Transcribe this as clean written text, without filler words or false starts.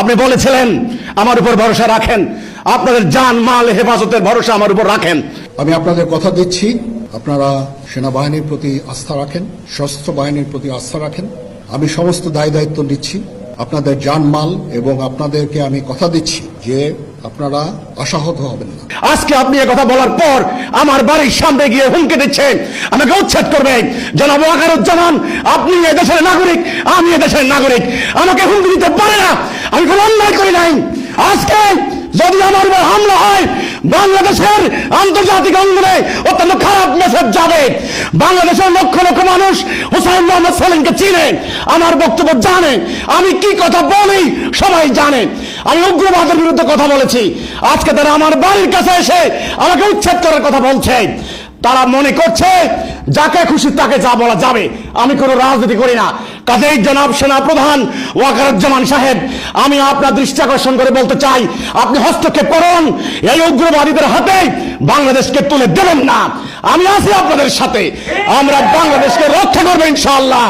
আপনি বলেছিলেন আমার উপর ভরসা রাখেন, আপনাদের জান মাল হেফাজতের ভরসা আমার উপর রাখেন। আমি আপনাদের কথা দিচ্ছি, আপনারা সেনাবাহিনীর প্রতি আস্থা রাখেন, সশস্ত্র বাহিনীর প্রতি আস্থা রাখেন। আমি সমস্ত দায় দায়িত্ব নিচ্ছি, আপনাদের জানমাল, এবং আপনাদেরকে আমি কথা দিচ্ছি যে আপনারা আশাহত হবেন না। আজকে আপনি কথা বলার পর আমার বাড়ির সামনে গিয়ে হুমকি দিচ্ছেন আমাকে উচ্ছেদ করবেন। জনাব ওয়াকারুজ্জামান, আপনি এদেশের নাগরিক, আমি এদেশের নাগরিক, আমাকে হুমকি দিতে পারে না। আমি কোনো অন্যায় করি নাই। আজকে যদি আমার উপর হামলা হয়, বাংলাদেশের আন্তর্জাতিক অঙ্গনে অত্যন্ত খারাপ মেসেজ যাবে। বাংলাদেশের লক্ষ লক্ষ মানুষ হুসাইন মোহাম্মদ সেলিমকে চিনে, আমার বক্তব্য জানে, আমি কি কথা বলি সবাই জানে। আমি উগ্রবাদের বিরুদ্ধে কথা বলেছি, আজকে তারা আমার বাড়ির কাছে এসে আমাকে উচ্ছেদ করার কথা বলছে। তারা মনে করছে যাকে খুশি তাকে যা বলা যাবে। আমি কোনো রাজনীতি করি না। কাজেই জনাব সেনা প্রধান ওয়াকারুজ্জামান সাহেব, আমি আপনার দৃষ্টি আকর্ষণ করে বলতে চাই, আপনি হস্তক্ষেপ করুন। এই উগ্রবাদীদের হাতে বাংলাদেশকে তুলে দেবেন না। আমি আছি আপনাদের সাথে, আমরা বাংলাদেশকে রক্ষা করবো ইনশাআল্লাহ।